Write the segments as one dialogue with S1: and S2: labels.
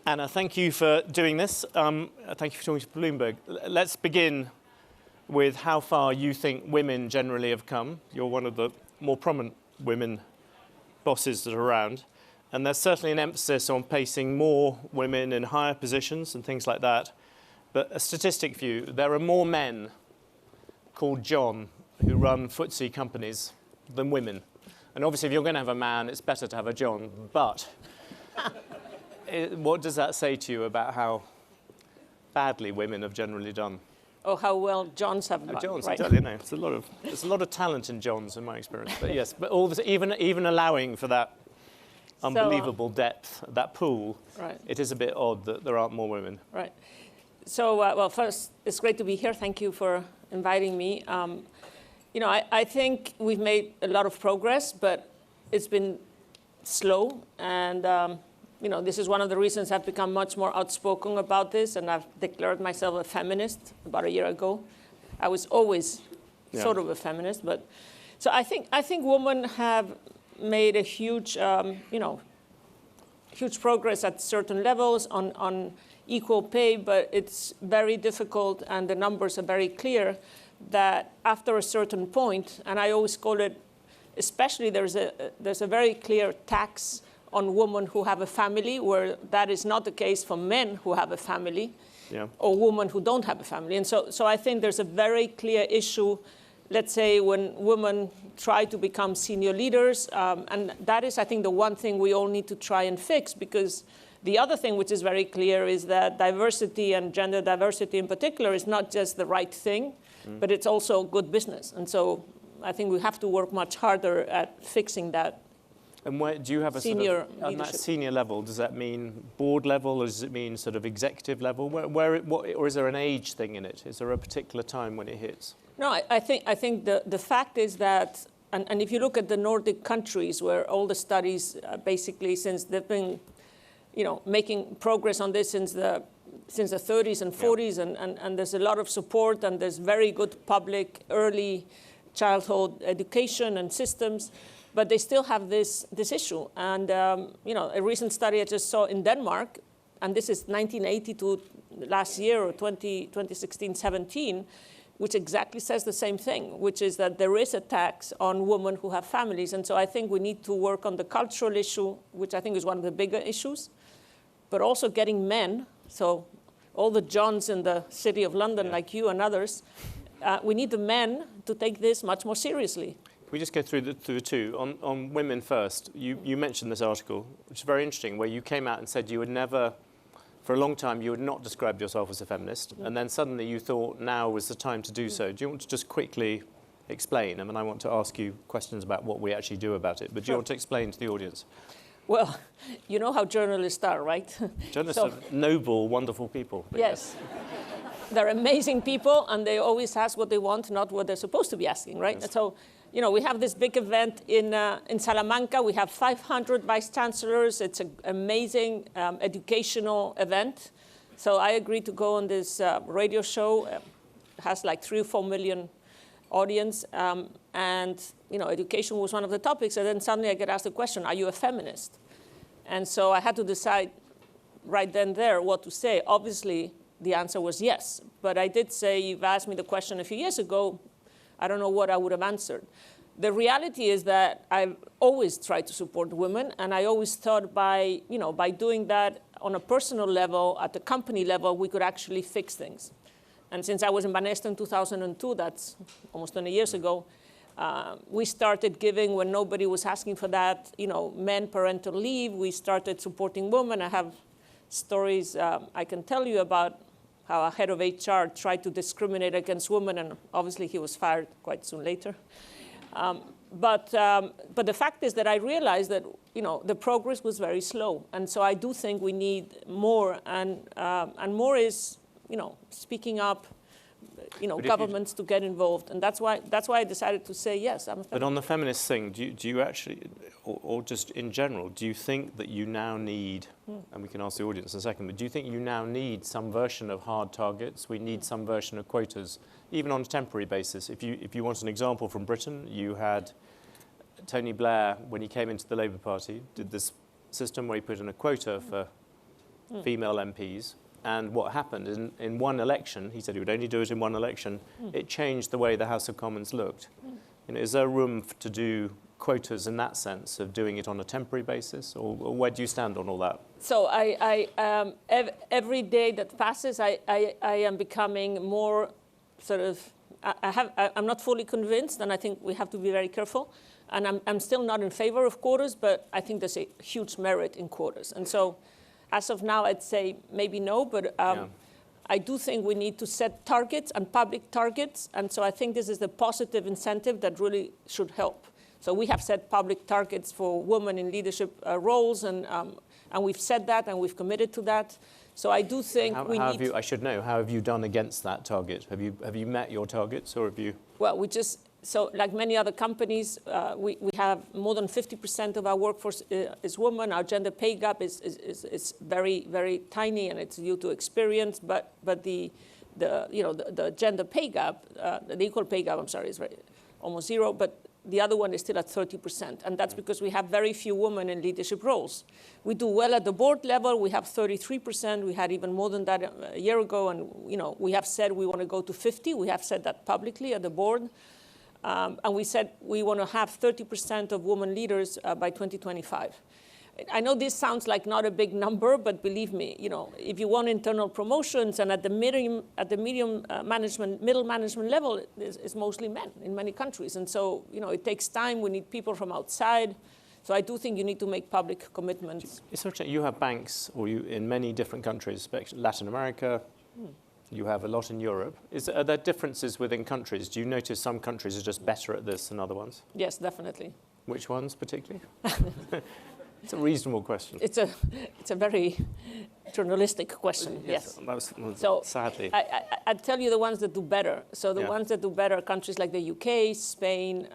S1: Anna, thank you for doing this. Thank you for talking to Bloomberg. Let's begin with how far you think women generally have come. You're one of the more prominent women bosses that are around. And there's certainly an emphasis on placing more women in higher positions and things like that. But a statistic view, there are more men called John who run FTSE companies than women. And obviously, if you're going to have a man, it's better to have a John. But what does that say to you about how badly women have generally done?
S2: Oh, how well Johns have done.
S1: Johns,
S2: right?
S1: exactly. No, there's a lot of talent in Johns, in my experience. But yes, but all this, even allowing for that unbelievable depth, that pool,
S2: right.
S1: It is a bit odd that there aren't more women.
S2: Right. So, well, first, it's great to be here. Thank you for inviting me. I think we've made a lot of progress, but it's been slow. And, this is one of the reasons I've become much more outspoken about this, and I've declared myself a feminist about a year ago. I was always sort of a feminist, but so I think women have made a huge, huge progress at certain levels on equal pay, but it's very difficult, and the numbers are very clear that after a certain point, and I always call it, especially there's a very clear tax on women who have a family, where that is not the case for men who have a family, or women who don't have a family. And so I think there's a very clear issue, let's say, when women try to become senior leaders, and that is, I think, the one thing we all need to try and fix, because the other thing which is very clear is that diversity, and gender diversity in particular, is not just the right thing, but it's also good business. And so I think we have to work much harder at fixing that.
S1: And where, do you have a
S2: senior
S1: sort of, on that senior level, does that mean board level, or does it mean sort of executive level? Or is there an age thing in it? Is there a particular time when it hits?
S2: No, I think the fact is that, and if you look at the Nordic countries, where all the studies basically, since they've been making progress on this since the 30s and 40s, and there's a lot of support, and there's very good public early childhood education and systems, but they still have this issue. And a recent study I just saw in Denmark, and this is 1980 to last year, or 2016-17, which exactly says the same thing, which is that there is a tax on women who have families. And so I think we need to work on the cultural issue, which I think is one of the bigger issues, but also getting men, so all the Johns in the city of London, like you and others, we need the men to take this much more seriously.
S1: Can we just go through the two? On women first, you mentioned this article, which is very interesting, where you came out and said you would never, for a long time, you had not described yourself as a feminist, and then suddenly you thought now was the time to do so. Do you want to just quickly explain? I mean, I want to ask you questions about what we actually do about it, but do you want to explain to the audience?
S2: Well, you know how journalists are, right?
S1: Journalists are noble, wonderful people.
S2: Yes. They're amazing people, and they always ask what they want, not what they're supposed to be asking, right? Yes. So, we have this big event in Salamanca. We have 500 vice chancellors. It's an amazing educational event. So I agreed to go on this radio show. It has like 3 or 4 million audience. And, education was one of the topics. And then suddenly I get asked the question, are you a feminist? And so I had to decide right then there what to say. Obviously, the answer was yes. But I did say, you've asked me the question a few years ago, I don't know what I would have answered. The reality is that I've always tried to support women, and I always thought by doing that on a personal level, at the company level, we could actually fix things. And since I was in Banesta in 2002, that's almost 20 years ago, we started giving, when nobody was asking for that, men parental leave. We started supporting women. I have stories I can tell you about how a head of HR tried to discriminate against women, and obviously he was fired quite soon later. But the fact is that I realized that the progress was very slow, and so I do think we need more, and more is speaking up, governments to get involved, and that's why I decided to say yes. I'm a feminist.
S1: But on the feminist thing, do you actually, or just in general, do you think that you now need, and we can ask the audience in a second, but do you think you now need some version of hard targets? We need some version of quotas, even on a temporary basis. If you want an example from Britain, you had Tony Blair, when he came into the Labour Party, did this system where he put in a quota for female MPs. And what happened in one election, he said he would only do it in one election, it changed the way the House of Commons looked. You know, is there room to do quotas in that sense of doing it on a temporary basis, or where do you stand on all that?
S2: So every day that passes, I am becoming more sort of, I'm not fully convinced, and I think we have to be very careful. And I'm still not in favor of quotas, but I think there's a huge merit in quotas. And so as of now, I'd say maybe no, but I do think we need to set targets and public targets. And so I think this is the positive incentive that really should help. So we have set public targets for women in leadership roles, and we've said that, and we've committed to that. So I do think I should know, how have you done against that target? Have you met your targets, or have you? Well, so like many other companies, we have more than 50% of our workforce is women. Our gender pay gap is very, very tiny, and it's due to experience. But the gender pay gap, the equal pay gap, is almost zero. But the other one is still at 30%, and that's because we have very few women in leadership roles. We do well at the board level. We have 33%. We had even more than that a year ago, and we have said we want to go to 50. We have said that publicly at the board. And we said we want to have 30% of women leaders by 2025. I know this sounds like not a big number, but believe me, if you want internal promotions, and at the middle management level, it's mostly men in many countries. And so, it takes time. We need people from outside. So I do think you need to make public commitments. You have banks, in many different countries, Latin America. You have a lot in Europe. Are there differences within countries? Do you notice some countries are just better at this than other ones? Yes, definitely. Which ones particularly? It's a reasonable question. It's a very journalistic question, yes. So sadly. I'd tell you the ones that do better. So the ones that do better are countries like the UK, Spain,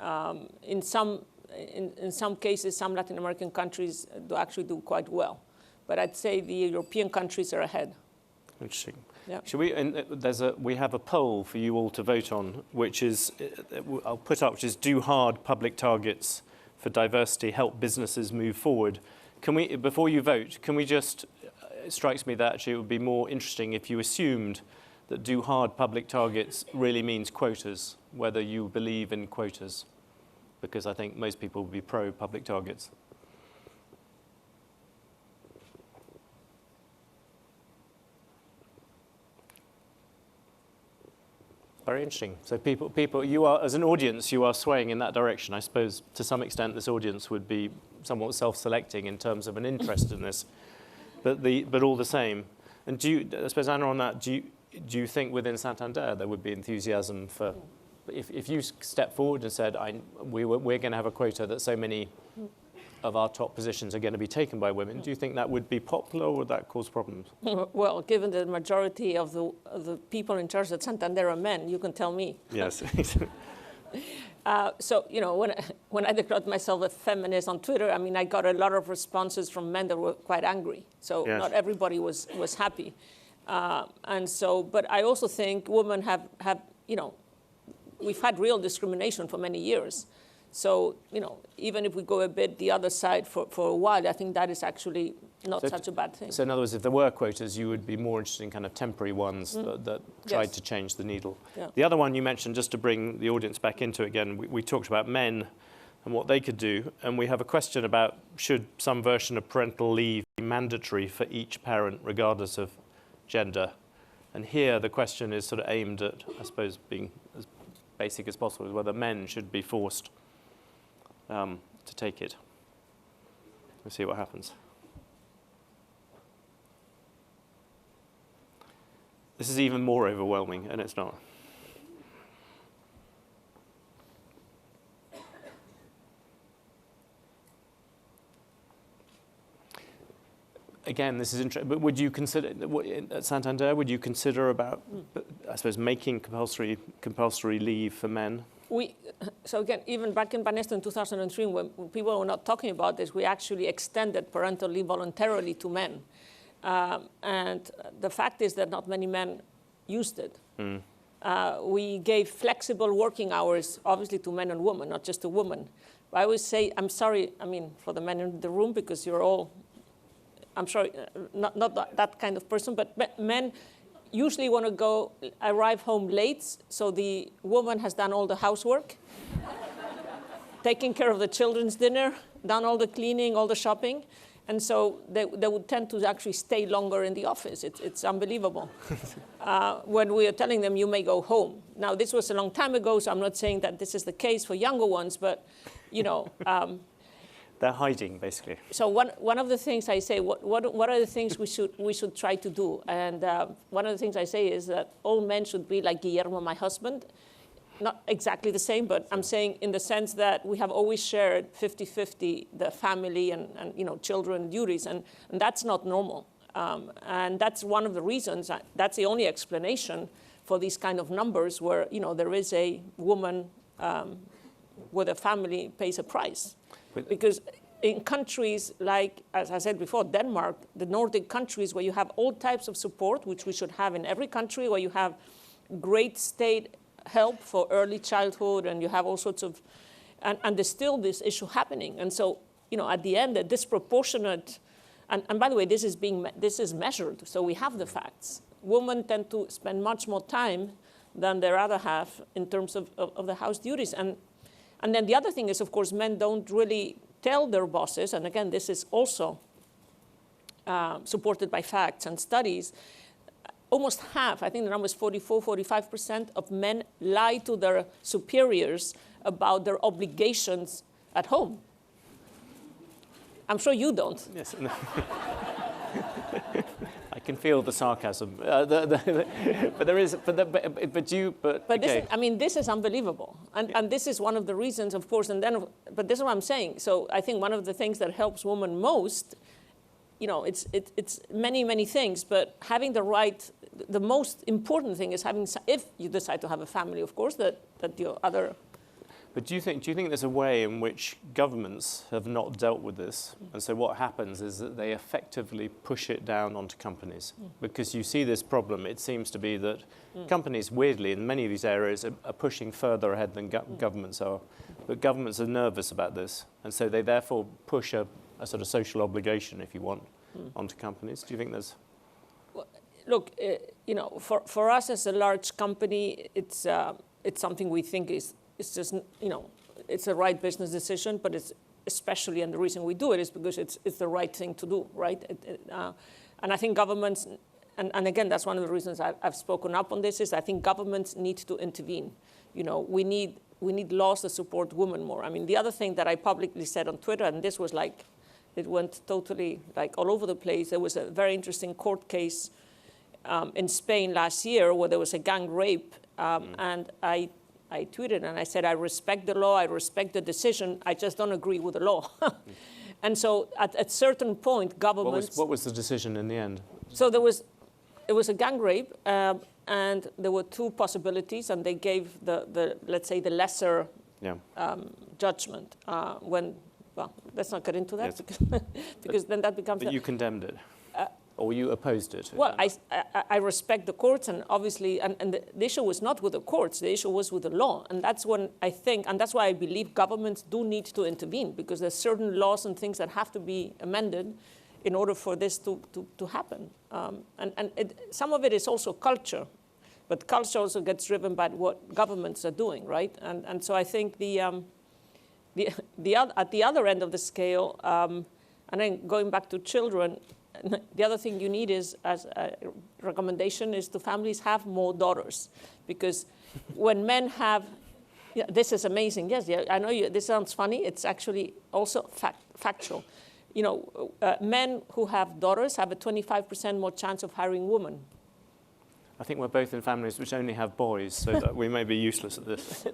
S2: in some cases, some Latin American countries actually do quite well. But I'd say the European countries are ahead. Interesting. Yeah. Should we? We have a poll for you all to vote on, which is I'll put up, which is do hard public targets for diversity, help businesses move forward. Can we, before you vote, can we just? It strikes me that actually it would be more interesting if you assumed that do hard public targets really means quotas, whether you believe in quotas, because I think most people would be pro public targets. Very interesting. So people, you are, as an audience, you are swaying in that direction. I suppose to some extent this audience would be somewhat self-selecting in terms of an interest in this, but all the same. And I suppose, Anna, on that, do you think within Santander there would be enthusiasm for, if you step forward and said, we're going to have a quota that so many of our top positions are going to be taken by women, do you think that would be popular, or would that cause problems? Well, given the majority of the people in charge at Santander are men, you can tell me. Yes. So, when I declared myself a feminist on Twitter, I got a lot of responses from men that were quite angry. So not everybody was happy. And so, but I also think women have we've had real discrimination for many years. So, even if we go a bit the other side for a while, I think that is actually not such a bad thing. So in other words, if there were quotas, you would be more interested in kind of temporary ones that tried to change the needle. Yeah. The other one you mentioned, just to bring the audience back into it again, we talked about men and what they could do. And we have a question about should some version of parental leave be mandatory for each parent, regardless of gender? And here the question is sort of aimed at, I suppose, being as basic as possible, is whether men should be forced to take it. We'll see what happens. This is even more overwhelming, and it's not. Again, this is interesting, but would you consider, at Santander, would you consider about, I suppose, making compulsory leave for men? So again, even back in Banco in 2003, when people were not talking about this, we actually extended parental leave voluntarily to men. And the fact is that not many men used it. We gave flexible working hours, obviously, to men and women, not just to women. But I always say, I'm sorry, for the men in the room, because you're all I'm sorry, not that kind of person, but men usually want to arrive home late, so the woman has done all the housework, taking care of the children's dinner, done all the cleaning, all the shopping, and so they would tend to actually stay longer in the office. It's unbelievable. When we are telling them, you may go home. Now, this was a long time ago, so I'm not saying that this is the case for younger ones, but, you know.
S1: They're hiding, basically.
S2: So one of the things I say, what are the things we should try to do? And one of the things I say is that all men should be like Guillermo, my husband. Not exactly the same, but I'm saying in the sense that we have always shared 50-50 the family and you know, children duties, and that's not normal. And that's one of the reasons, that's the only explanation for these kind of numbers where, you know, there is a woman where the family pays a price. Because in countries like, as I said before, Denmark, the Nordic countries where you have all types of support, which we should have in every country, where you have great state help for early childhood, and you have all sorts of, and there's still this issue happening. And so, you know, at the end, the disproportionate, and by the way, this is measured, so we have the facts. Women tend to spend much more time than their other half in terms of the house duties. And then the other thing is, of course, men don't really tell their bosses, and again, this is also supported by facts and studies. Almost half, I think the number is 45% of men lie to their superiors about their obligations at home. I'm sure you don't.
S1: Yes. No. I can feel the sarcasm, but there is, but you. Okay.
S2: This is unbelievable, and this is one of the reasons, of course. But this is what I'm saying. So I think one of the things that helps women most, you know, it's many things, but having the most important thing is having, if you decide to have a family, of course, that your other.
S1: But do you think there's a way in which governments have not dealt with this? And so what happens is that they effectively push it down onto companies. Because you see this problem, it seems to be that companies, weirdly, in many of these areas, are pushing further ahead than governments are. But governments are nervous about this. And so they therefore push a sort of social obligation, if you want, onto companies. Do you think there's...
S2: Well, look, you know, for us as a large company, it's something we think is just, you know, it's the right business decision, but it's especially, and the reason we do it is because it's the right thing to do, right? And I think governments, and again, that's one of the reasons I've spoken up on this, is I think governments need to intervene. You know, we need laws that support women more. I mean, the other thing that I publicly said on Twitter, and this was like, it went totally like all over the place. There was a very interesting court case in Spain last year where there was a gang rape, and I tweeted and I said, I respect the law, I respect the decision, I just don't agree with the law. And so at a certain point, governments...
S1: What was the decision in the end?
S2: So it was a gang rape, and there were two possibilities, and they gave let's say, the lesser judgment. Well, let's not get into that, yes. because then that becomes...
S1: But you condemned it? Or you opposed it?
S2: Well, I respect the courts, and obviously, and the issue was not with the courts, the issue was with the law. And that's when I think, and that's why I believe governments do need to intervene, because there's certain laws and things that have to be amended in order for this to happen. Some of it is also culture, but culture also gets driven by what governments are doing, right? And so I think at the other end of the scale, and then going back to children, the other thing you need is, as a recommendation, is to families have more daughters. Because when men have, this is amazing, yes, I know this sounds funny, it's actually also factual. You know, men who have daughters have a 25% more chance of hiring women.
S1: I think we're both in families which only have boys, so that we may be useless at this.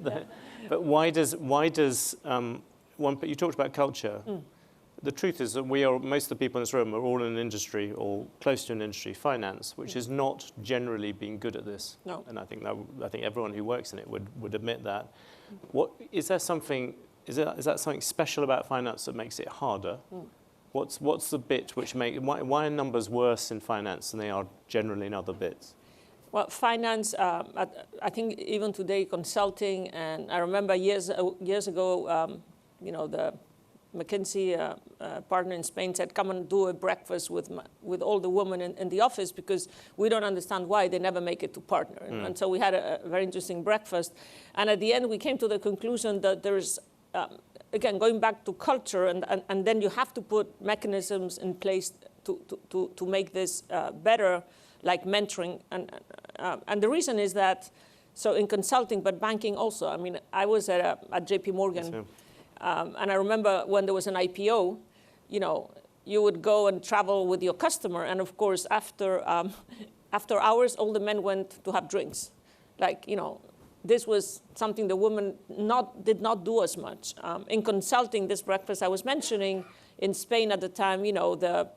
S1: But why does you talked about culture. The truth is that most of the people in this room are all in an industry or close to an industry, finance, which has not generally been good at this.
S2: No.
S1: And I think everyone who works in it would admit that. Is that something special about finance that makes it harder? What's the bit which why are numbers worse in finance than they are generally in other bits?
S2: Well, finance, I think even today, consulting, and I remember years ago, you know, McKinsey partner in Spain said, come and do a breakfast with all the women in the office, because we don't understand why they never make it to partner. And so we had a very interesting breakfast. And at the end, we came to the conclusion that there's, again, going back to culture, and then you have to put mechanisms in place to make this better, like mentoring. And the reason is that, so in consulting, but banking also. I mean, I was at JP Morgan. And I remember when there was an IPO, you know, you would go and travel with your customer. And of course, after hours, all the men went to have drinks. Like, you know, this was something the women did not do as much. In consulting, this breakfast I was mentioning, in Spain at the time, you know, the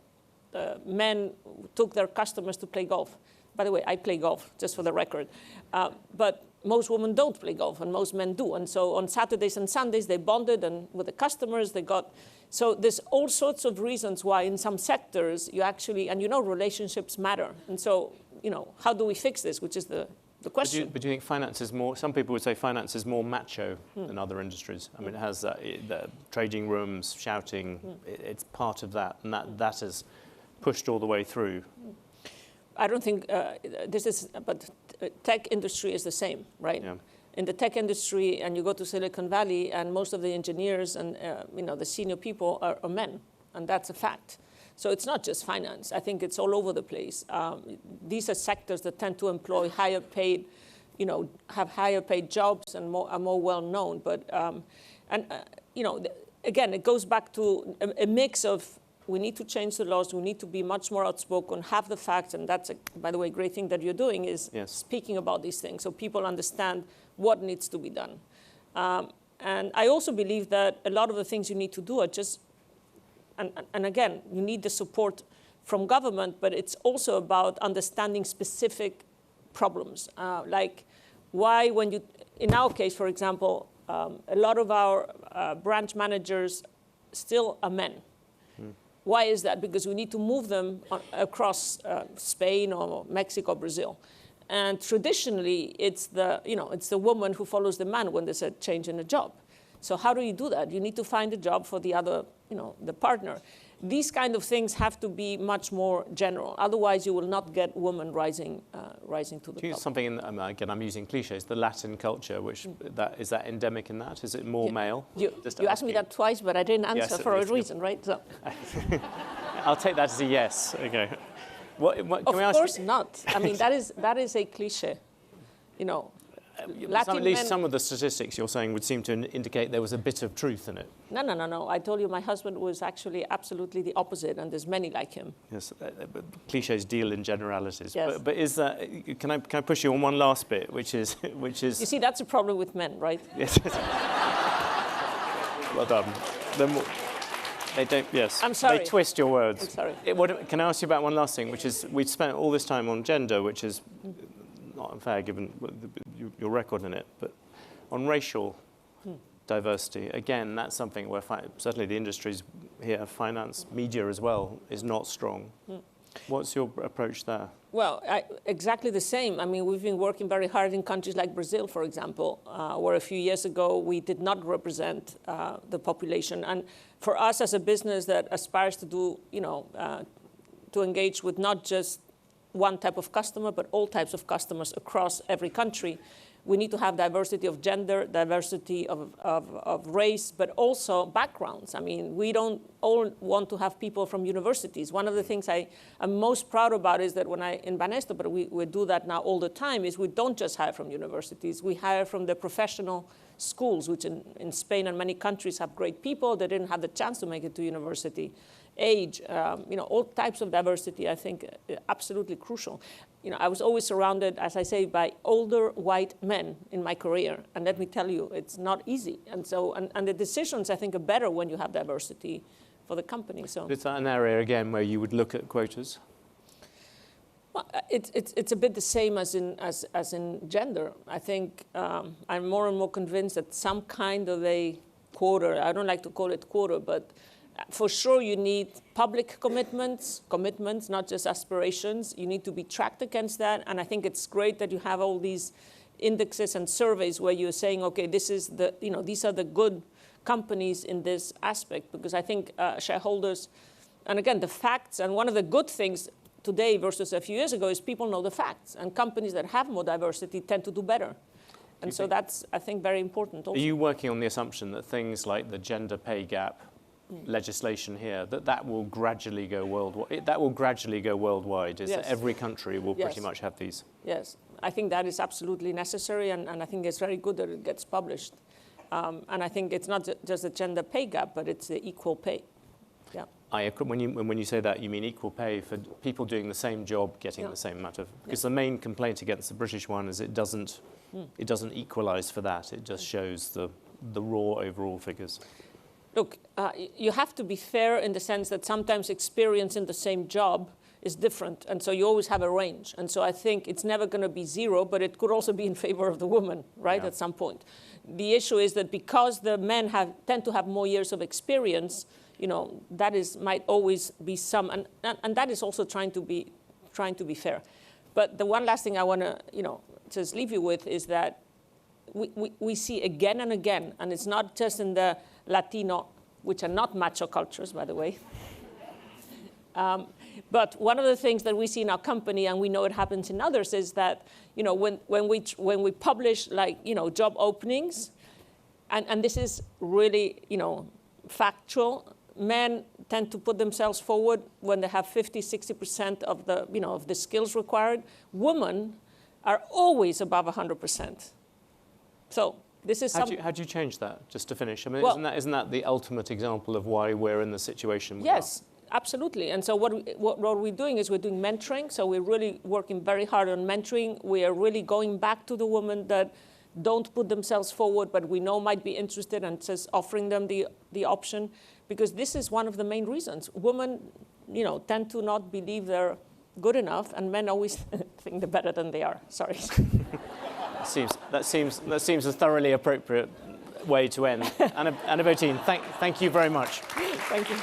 S2: men took their customers to play golf. By the way, I play golf, just for the record. But most women don't play golf, and most men do. And so on Saturdays and Sundays, they bonded, and with the customers, they got... So there's all sorts of reasons why in some sectors you actually, and you know, relationships matter. And so, you know, how do we fix this, which is the question.
S1: But do you think finance is more, some people would say finance is more macho than other industries. I mean, it has the trading rooms, shouting, it's part of that, and that has pushed all the way through.
S2: I don't think this is, but tech industry is the same, right?
S1: Yeah.
S2: In the tech industry, and you go to Silicon Valley, and most of the engineers and you know, the senior people are men, and that's a fact. So it's not just finance. I think it's all over the place. These are sectors that tend to employ higher paid, you know, have higher paid jobs and are more well known. But you know, again, it goes back to a mix of, we need to change the laws. We need to be much more outspoken, have the facts, and that's, by the way, a great thing that you're doing is speaking about these things so people understand what needs to be done. And I also believe that a lot of the things you need to do are just, and again, you need the support from government, but it's also about understanding specific problems. Like why, when you, in our case, for example, a lot of our branch managers still are men. Why is that? Because we need to move them across Spain or Mexico, Brazil. And traditionally, it's the, you know, it's the woman who follows the man when there's a change in a job. So how do you do that? You need to find a job for the other, you know, the partner. These kind of things have to be much more general. Otherwise, you will not get women rising to the top.
S1: Something in, again, I'm using cliches, the Latin culture, which is that endemic in that? Is it more male?
S2: You asked me that twice, but I didn't answer for a reason, right? So.
S1: I'll take that as a yes. Okay. What,
S2: of course not. I mean, that is a cliche. You know,
S1: at least some of the statistics you're saying would seem to indicate there was a bit of truth in it.
S2: No. I told you my husband was actually absolutely the opposite, and there's many like him.
S1: Yes, but cliches deal in generalities.
S2: Yes.
S1: But is that, can I push you on one last bit, which is... You
S2: see, that's a problem with men, right?
S1: Yes. Well done. They don't, yes.
S2: I'm sorry.
S1: They twist your words.
S2: I'm sorry.
S1: Can I ask you about one last thing, which is, we've spent all this time on gender, which is not unfair given your record in it, but on racial diversity, again, that's something where certainly the industries here, finance, media as well, is not strong. What's your approach there? Well,
S2: exactly the same. I mean, we've been working very hard in countries like Brazil, for example, where a few years ago we did not represent the population. And for us as a business that aspires to do, you know, to engage with not just one type of customer, but all types of customers across every country, we need to have diversity of gender, diversity of race, but also backgrounds. I mean, we don't all want to have people from universities. One of the things I'm most proud about is that in Banesto, but we do that now all the time, is we don't just hire from universities. We hire from the professional schools, which in Spain and many countries have great people that didn't have the chance to make it to university. Age, you know, all types of diversity, I think, absolutely crucial. You know, I was always surrounded, as I say, by older white men in my career. And let me tell you, it's not easy. And so, and the decisions, I think, are better when you have diversity for the company. So
S1: is that an area, again, where you would look at quotas?
S2: Well, it's a bit the same as in gender. I think I'm more and more convinced that some kind of a quota, I don't like to call it quota, but for sure, you need public commitments, not just aspirations. You need to be tracked against that. And I think it's great that you have all these indexes and surveys where you're saying, okay, this is the, you know, these are the good companies in this aspect, because I think shareholders, and again, the facts, and one of the good things today versus a few years ago is people know the facts, and companies that have more diversity tend to do better. And so that's, I think, very important also.
S1: Are you working on the assumption that things like the gender pay gap legislation here, that will gradually go worldwide? That will gradually go worldwide. Is that every country will pretty much have these?
S2: Yes, I think that is absolutely necessary, and I think it's very good that it gets published. And I think it's not just the gender pay gap, but it's the equal pay. Yeah.
S1: When you say that, you mean equal pay for people doing the same job, getting the same amount of. Because the main complaint against the British one is it doesn't equalise for that. It just shows the raw overall figures.
S2: Look, you have to be fair in the sense that sometimes experience in the same job is different, and so you always have a range. And so I think it's never going to be zero, but it could also be in favor of the woman, right, at some point. The issue is that because the men tend to have more years of experience, that might always be some, and that is also trying to be fair. But the one last thing I want to, just leave you with is that we see again and again, and it's not just in the Latino, which are not macho cultures, by the way. But one of the things that we see in our company, and we know it happens in others, is that when we publish job openings, and this is really factual, men tend to put themselves forward when they have 50-60% of the skills required. Women are always above 100%. So this is
S1: how do you change that? Just to finish, I mean, isn't that the ultimate example of why we're in the situation we are?
S2: Yes, absolutely. And so what we're doing is we're doing mentoring. So we're really working very hard on mentoring. We are really going back to the women that don't put themselves forward, but we know might be interested, and just offering them the option, because this is one of the main reasons. Women, tend to not believe they're good enough, and men always think they're better than they are. Sorry.
S1: That seems a thoroughly appropriate way to end. Anna Botin, thank you very much.
S2: Thank you.